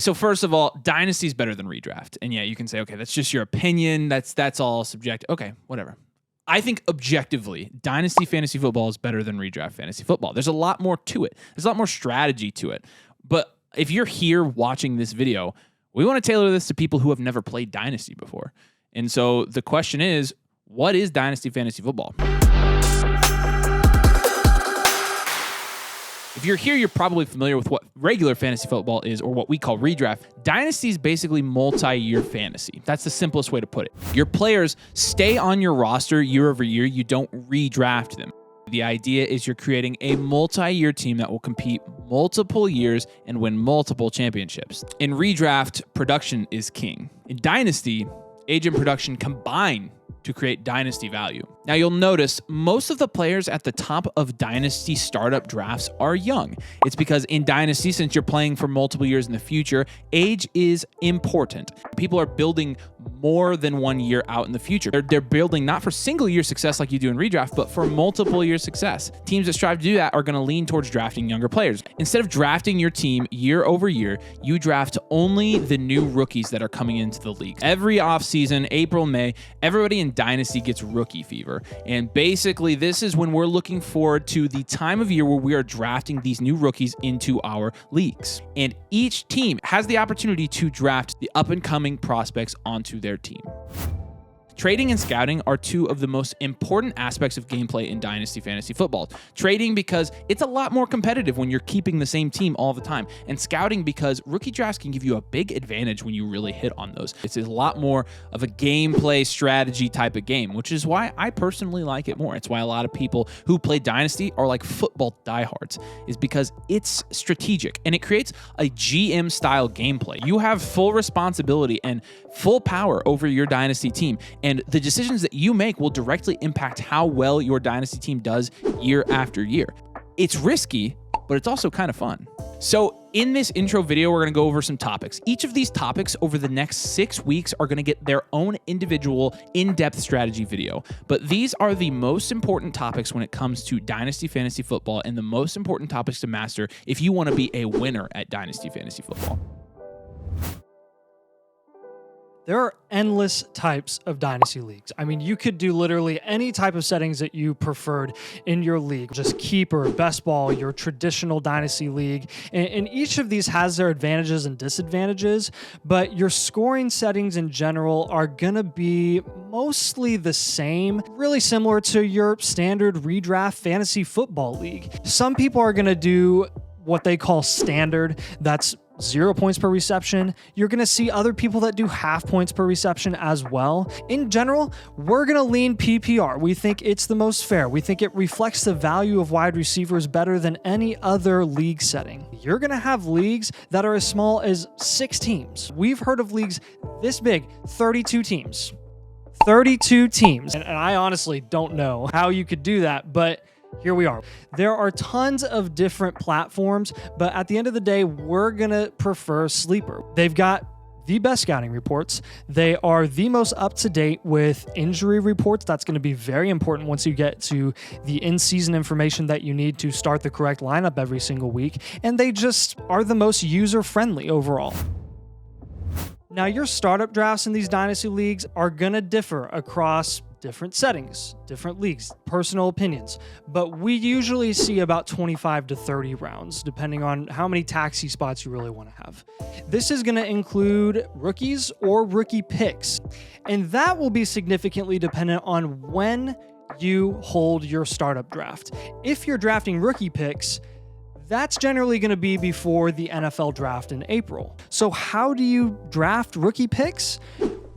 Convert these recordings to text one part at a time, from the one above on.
So first of all, Dynasty is better than redraft. And yeah, you can say, okay, that's just your opinion. That's all subjective. Okay, whatever. I think objectively, Dynasty fantasy football is better than redraft fantasy football. There's a lot more to it. There's a lot more strategy to it. But if you're here watching this video, we want to tailor this to people who have never played Dynasty before. And so the question is, what is Dynasty fantasy football? If you're here, you're probably familiar with what regular fantasy football is, or what we call redraft. Dynasty is basically multi-year fantasy. That's the simplest way to put it. Your players stay on your roster year over year. You don't redraft them. The idea is you're creating a multi-year team that will compete multiple years and win multiple championships. In redraft, production is king. In Dynasty, age and production combine to create dynasty value. Now you'll notice most of the players at the top of Dynasty startup drafts are young. It's because in Dynasty, since you're playing for multiple years in the future, age is important. People are building more than 1 year out in the future. They're building not for single year success like you do in redraft, but for multiple year success. Teams that strive to do that are going to lean towards drafting younger players. Instead of drafting your team year over year, you draft only the new rookies that are coming into the league. Every offseason, April, May, everybody in Dynasty gets rookie fever. And basically, this is when we're looking forward to the time of year where we are drafting these new rookies into our leagues. And each team has the opportunity to draft the up-and-coming prospects onto their team. Trading and scouting are two of the most important aspects of gameplay in Dynasty Fantasy Football. Trading because it's a lot more competitive when you're keeping the same team all the time. And scouting because rookie drafts can give you a big advantage when you really hit on those. It's a lot more of a gameplay strategy type of game, which is why I personally like it more. It's why a lot of people who play Dynasty are like football diehards, is because it's strategic and it creates a GM style gameplay. You have full responsibility and full power over your Dynasty team. And the decisions that you make will directly impact how well your Dynasty team does year after year. It's risky, but it's also kind of fun. So in this intro video, we're going to go over some topics. Each of these topics over the next 6 weeks are going to get their own individual in-depth strategy video. But these are the most important topics when it comes to Dynasty Fantasy Football and the most important topics to master if you want to be a winner at Dynasty Fantasy Football. There are endless types of Dynasty leagues. I mean, you could do literally any type of settings that you preferred in your league. Just keeper, best ball, your traditional Dynasty league. And each of these has their advantages and disadvantages, but your scoring settings in general are gonna be mostly the same, really similar to your standard redraft fantasy football league. Some people are gonna do what they call standard. That's 0 points per reception. You're going to see other people that do half points per reception as well. In general, we're going to lean PPR. We think it's the most fair. We think it reflects the value of wide receivers better than any other league setting. You're going to have leagues that are as small as 6 teams. We've heard of leagues this big, 32 teams. 32 teams. And I honestly don't know how you could do that, but here we are. There are tons of different platforms, but at the end of the day, we're going to prefer Sleeper. They've got the best scouting reports. They are the most up-to-date with injury reports. That's going to be very important once you get to the in-season information that you need to start the correct lineup every single week. And they just are the most user-friendly overall. Now, your startup drafts in these Dynasty leagues are going to differ across different settings, different leagues, personal opinions, but we usually see about 25 to 30 rounds, depending on how many taxi spots you really want to have. This is going to include rookies or rookie picks, and that will be significantly dependent on when you hold your startup draft. If you're drafting rookie picks, that's generally going to be before the NFL draft in April. So how do you draft rookie picks?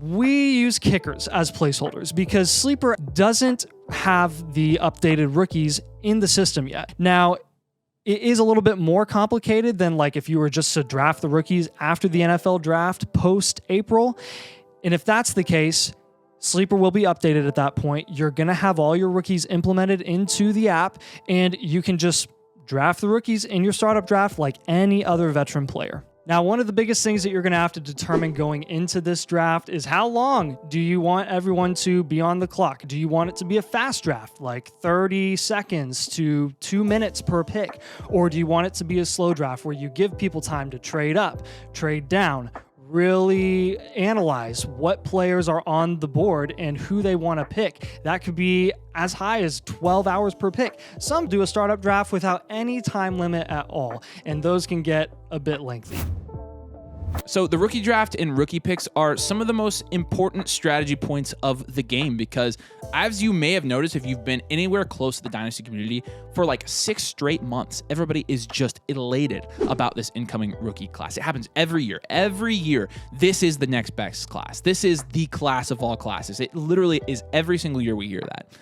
We use kickers as placeholders because Sleeper doesn't have the updated rookies in the system yet. Now, it is a little bit more complicated than like if you were just to draft the rookies after the NFL draft post-April. And if that's the case, Sleeper will be updated at that point. You're going to have all your rookies implemented into the app, and you can just draft the rookies in your startup draft like any other veteran player. Now, one of the biggest things that you're going to have to determine going into this draft is how long do you want everyone to be on the clock? Do you want it to be a fast draft, like 30 seconds to 2 minutes per pick? Or do you want it to be a slow draft where you give people time to trade up, trade down, really analyze what players are on the board and who they want to pick? That could be as high as 12 hours per pick. Some do a startup draft without any time limit at all, and those can get a bit lengthy. So the rookie draft and rookie picks are some of the most important strategy points of the game because, as you may have noticed, if you've been anywhere close to the Dynasty community for like 6 straight months, everybody is just elated about this incoming rookie class. It happens every year. Every year, this is the next best class. This is the class of all classes. It literally is every single year we hear that.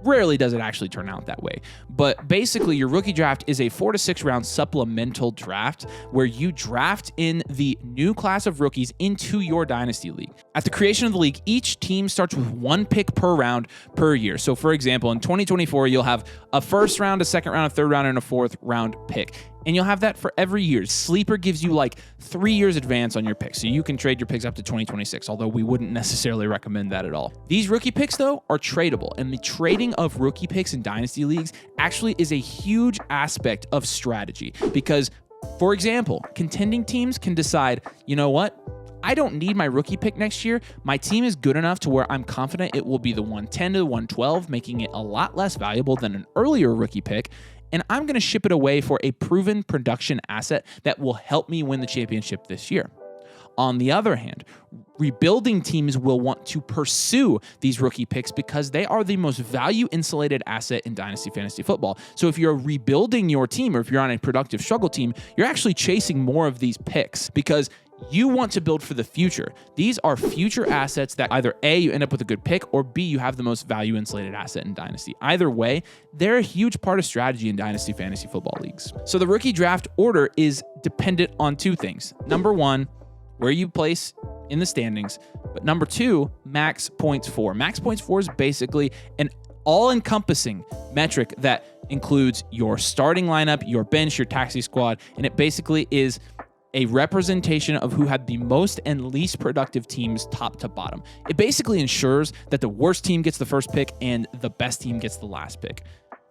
Rarely does it actually turn out that way. But basically, your rookie draft is a 4 to 6 round supplemental draft where you draft in the new class of rookies into your Dynasty League. At the creation of the league, each team starts with 1 pick per round per year. So for example, in 2024, you'll have a first round, a second round, a third round, and a fourth round pick. And you'll have that for every year. Sleeper gives you like 3 years advance on your picks. So you can trade your picks up to 2026, although we wouldn't necessarily recommend that at all. These rookie picks, though, are tradable. And the trading of rookie picks in Dynasty Leagues actually is a huge aspect of strategy. Because, for example, contending teams can decide, you know what? I don't need my rookie pick next year. My team is good enough to where I'm confident it will be the 110 to the 112, making it a lot less valuable than an earlier rookie pick. And I'm going to ship it away for a proven production asset that will help me win the championship this year. On the other hand, rebuilding teams will want to pursue these rookie picks because they are the most value-insulated asset in Dynasty Fantasy Football. So if you're rebuilding your team or if you're on a productive struggle team, you're actually chasing more of these picks because you want to build for the future. These are future assets that either A, you end up with a good pick, or B, you have the most value-insulated asset in Dynasty. Either way, they're a huge part of strategy in Dynasty Fantasy Football leagues. So the rookie draft order is dependent on 2 things. Number 1, where you place in the standings. But number 2, max points for. Max points for is basically an all-encompassing metric that includes your starting lineup, your bench, your taxi squad, and it basically is a representation of who had the most and least productive teams top to bottom. It basically ensures that the worst team gets the first pick and the best team gets the last pick.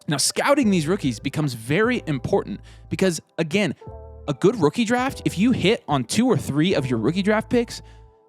Now, scouting these rookies becomes very important because, again, a good rookie draft, if you hit on 2 or 3 of your rookie draft picks,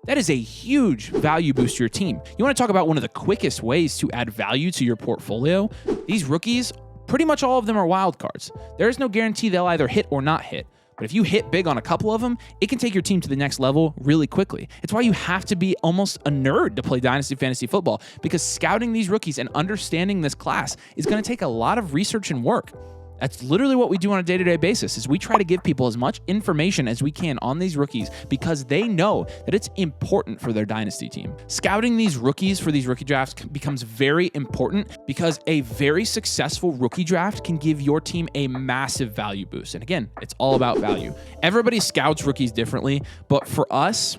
that is a huge value boost to your team. You want to talk about one of the quickest ways to add value to your portfolio? These rookies, pretty much all of them are wild cards. There is no guarantee they'll either hit or not hit. But if you hit big on a couple of them, it can take your team to the next level really quickly. It's why you have to be almost a nerd to play Dynasty Fantasy Football, because scouting these rookies and understanding this class is going to take a lot of research and work. That's literally what we do on a day-to-day basis, is we try to give people as much information as we can on these rookies because they know that it's important for their dynasty team. Scouting these rookies for these rookie drafts becomes very important because a very successful rookie draft can give your team a massive value boost. And again, it's all about value. Everybody scouts rookies differently, but for us,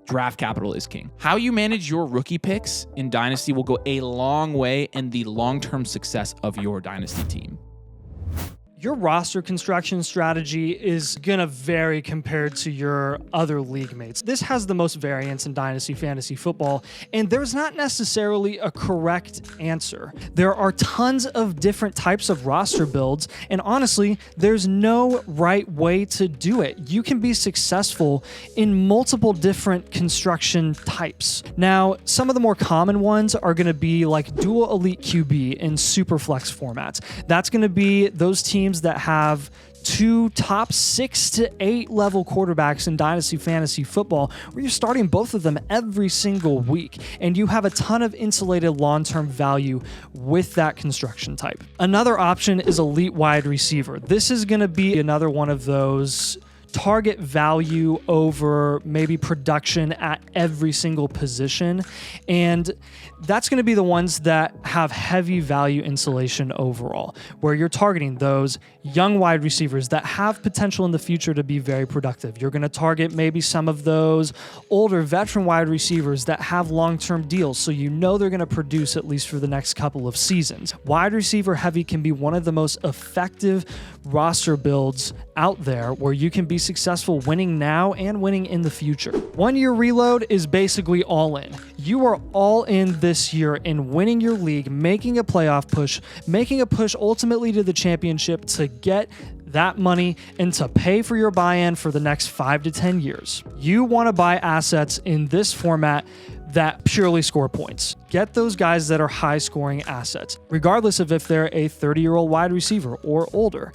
draft capital is king. How you manage your rookie picks in Dynasty will go a long way in the long-term success of your Dynasty team. Your roster construction strategy is going to vary compared to your other league mates. This has the most variance in Dynasty Fantasy Football, and there's not necessarily a correct answer. There are tons of different types of roster builds, and honestly, there's no right way to do it. You can be successful in multiple different construction types. Now, some of the more common ones are going to be like dual elite QB in superflex formats. That's going to be those teams that have 2 top 6 to 8 level quarterbacks in Dynasty Fantasy Football, where you're starting both of them every single week, and you have a ton of insulated long-term value with that construction type. Another option is elite wide receiver. This is going to be another one of those target value over maybe production at every single position. And that's going to be the ones that have heavy value insulation overall, where you're targeting those young wide receivers that have potential in the future to be very productive. You're going to target maybe some of those older veteran wide receivers that have long-term deals, so you know they're going to produce at least for the next couple of seasons. Wide receiver heavy can be one of the most effective roster builds out there, where you can be successful winning now and winning in the future. 1 year reload is basically all in. You are all in this year in winning your league, making a playoff push, making a push ultimately to the championship to get that money and to pay for your buy-in for the next 5 to 10 years. You want to buy assets in this format that purely score points. Get those guys that are high scoring assets, regardless of if they're a 30-year-old wide receiver or older.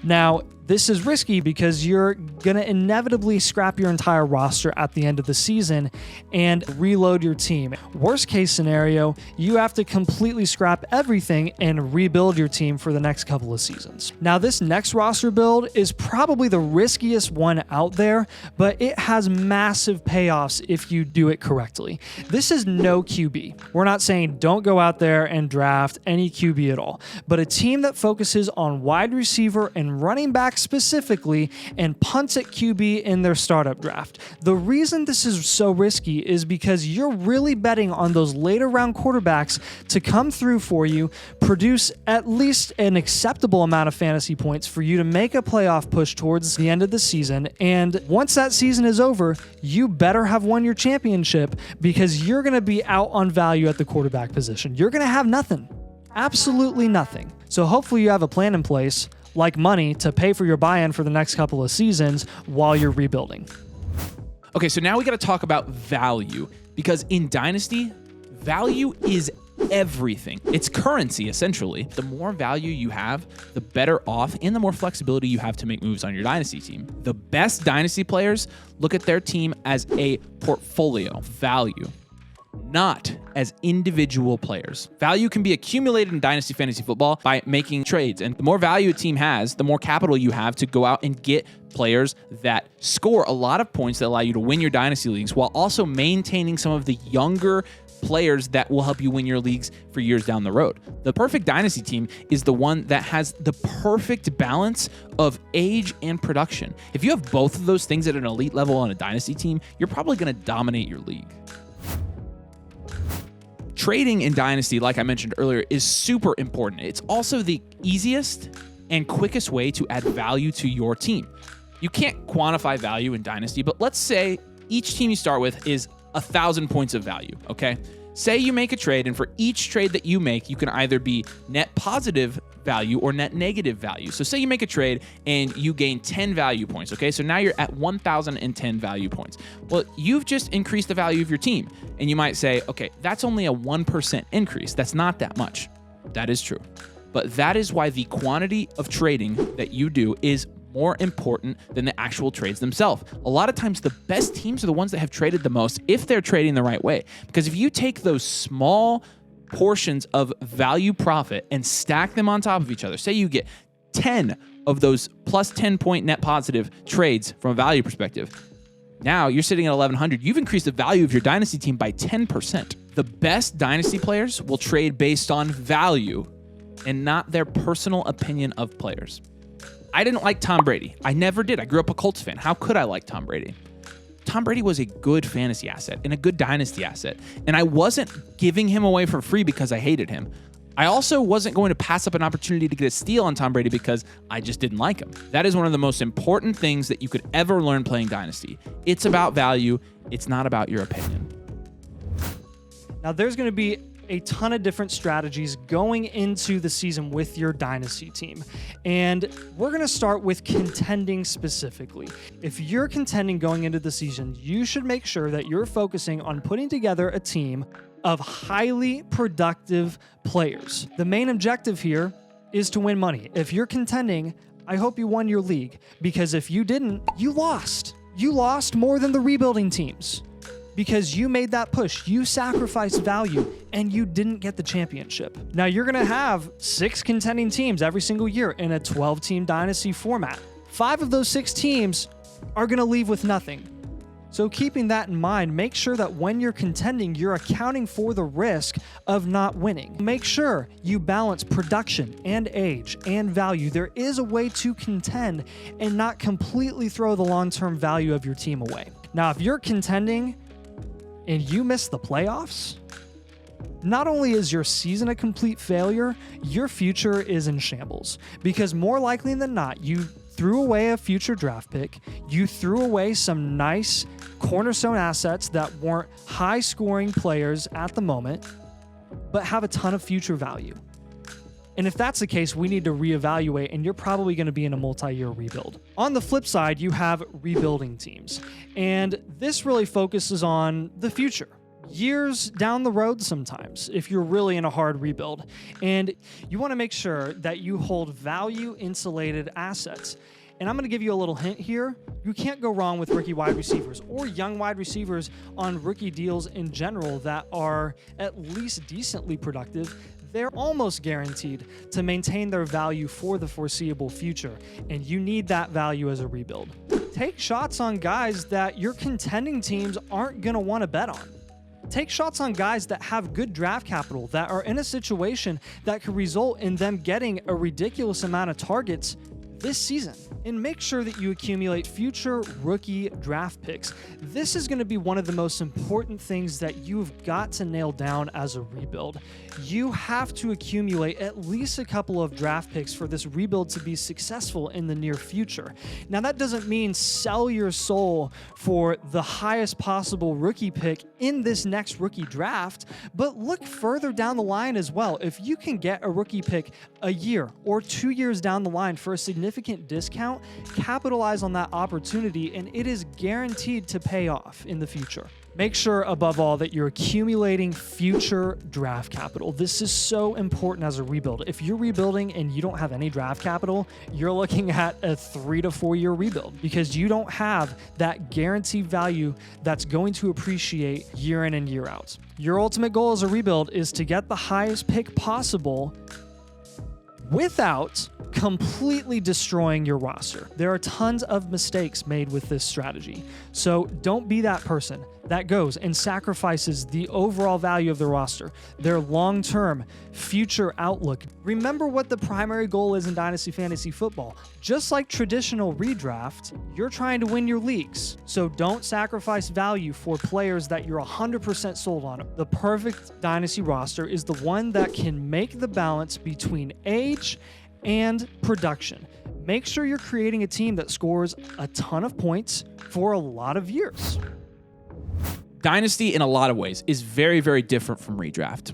Now, this is risky because you're going to inevitably scrap your entire roster at the end of the season and reload your team. Worst case scenario, you have to completely scrap everything and rebuild your team for the next couple of seasons. Now, this next roster build is probably the riskiest one out there, but it has massive payoffs if you do it correctly. This is no QB. We're not saying don't go out there and draft any QB at all, but a team that focuses on wide receiver and running back specifically and punts at QB in their startup draft. The reason this is so risky is because you're really betting on those later round quarterbacks to come through for you, produce at least an acceptable amount of fantasy points for you to make a playoff push towards the end of the season. And once that season is over, you better have won your championship because you're going to be out on value at the quarterback position. You're going to have nothing. Absolutely nothing. So hopefully you have a plan in place, like money, to pay for your buy-in for the next couple of seasons while you're rebuilding. Okay, so now we got to talk about value, because in Dynasty, value is everything. It's currency, essentially. The more value you have, the better off and the more flexibility you have to make moves on your Dynasty team. The best Dynasty players look at their team as a portfolio value, not as individual players. Value can be accumulated in Dynasty Fantasy Football by making trades. And the more value a team has, the more capital you have to go out and get players that score a lot of points that allow you to win your Dynasty leagues while also maintaining some of the younger players that will help you win your leagues for years down the road. The perfect Dynasty team is the one that has the perfect balance of age and production. If you have both of those things at an elite level on a Dynasty team, you're probably going to dominate your league. Trading in Dynasty, like I mentioned earlier, is super important. It's also the easiest and quickest way to add value to your team. You can't quantify value in Dynasty, but let's say each team you start with is 1,000 points of value, okay? Say you make a trade, and for each trade that you make, you can either be net positive value or net negative value. So say you make a trade and you gain 10 value points, okay? So now you're at 1,010 value points. Well, you've just increased the value of your team. And you might say, okay, that's only a 1% increase. That's not that much. That is true. But that is why the quantity of trading that you do is more important than the actual trades themselves. A lot of times the best teams are the ones that have traded the most if they're trading the right way. Because if you take those small portions of value profit and stack them on top of each other, say you get 10 of those plus 10 point net positive trades from a value perspective, now you're sitting at 1,100. You've increased the value of your Dynasty team by 10%. The best Dynasty players will trade based on value and not their personal opinion of players. I didn't like Tom Brady. I never did. I grew up a Colts fan. How could I like Tom Brady? Tom Brady was a good fantasy asset and a good Dynasty asset. And I wasn't giving him away for free because I hated him. I also wasn't going to pass up an opportunity to get a steal on Tom Brady because I just didn't like him. That is one of the most important things that you could ever learn playing Dynasty. It's about value. It's not about your opinion. Now, there's going to be a ton of different strategies going into the season with your Dynasty team. And we're going to start with contending specifically. If you're contending going into the season, you should make sure that you're focusing on putting together a team of highly productive players. The main objective here is to win money. If you're contending, I hope you won your league, because if you didn't, you lost. You lost more than the rebuilding teams. Because you made that push, you sacrificed value, and you didn't get the championship. Now, you're going to have 6 contending teams every single year in a 12-team Dynasty format. 5 of those 6 teams are going to leave with nothing. So keeping that in mind, make sure that when you're contending, you're accounting for the risk of not winning. Make sure you balance production and age and value. There is a way to contend and not completely throw the long-term value of your team away. Now, if you're contending and you miss the playoffs, not only is your season a complete failure, your future is in shambles. Because more likely than not, you threw away a future draft pick. You threw away some nice cornerstone assets that weren't high-scoring players at the moment, but have a ton of future value. And if that's the case, we need to reevaluate, and you're probably going to be in a multi-year rebuild. On the flip side, you have rebuilding teams, and this really focuses on the future. Years down the road sometimes, if you're really in a hard rebuild. And you want to make sure that you hold value-insulated assets. And I'm going to give you a little hint here. You can't go wrong with rookie wide receivers or young wide receivers on rookie deals in general that are at least decently productive. They're almost guaranteed to maintain their value for the foreseeable future, and you need that value as a rebuild. Take shots on guys that your contending teams aren't going to want to bet on. Take shots on guys that have good draft capital, that are in a situation that could result in them getting a ridiculous amount of targets this season. And make sure that you accumulate future rookie draft picks. This is going to be one of the most important things that you've got to nail down as a rebuild. You have to accumulate at least a couple of draft picks for this rebuild to be successful in the near future. Now, that doesn't mean sell your soul for the highest possible rookie pick in this next rookie draft, but look further down the line as well. If you can get a rookie pick a year or 2 years down the line for a significant discount, capitalize on that opportunity, and it is guaranteed to pay off in the future. Make sure, above all, that you're accumulating future draft capital. This is so important as a rebuild. If you're rebuilding and you don't have any draft capital, you're looking at a 3 to 4 year rebuild because you don't have that guaranteed value that's going to appreciate year in and year out. Your ultimate goal as a rebuild is to get the highest pick possible without completely destroying your roster. There are tons of mistakes made with this strategy. So don't be that person that goes and sacrifices the overall value of the roster, their long-term future outlook. Remember what the primary goal is in Dynasty Fantasy Football. Just like traditional redraft, you're trying to win your leagues. So don't sacrifice value for players that you're 100% sold on. The perfect Dynasty roster is the one that can make the balance between age and production. Make sure you're creating a team that scores a ton of points for a lot of years. Dynasty, in a lot of ways, is very, very different from redraft.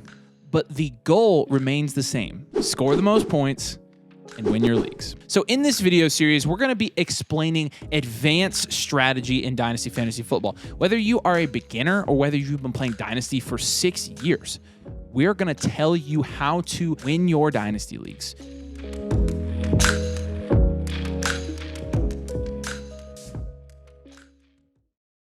But the goal remains the same. Score the most points and win your leagues. So in this video series, we're going to be explaining advanced strategy in Dynasty Fantasy Football. Whether you are a beginner or whether you've been playing Dynasty for 6 years, we're going to tell you how to win your Dynasty leagues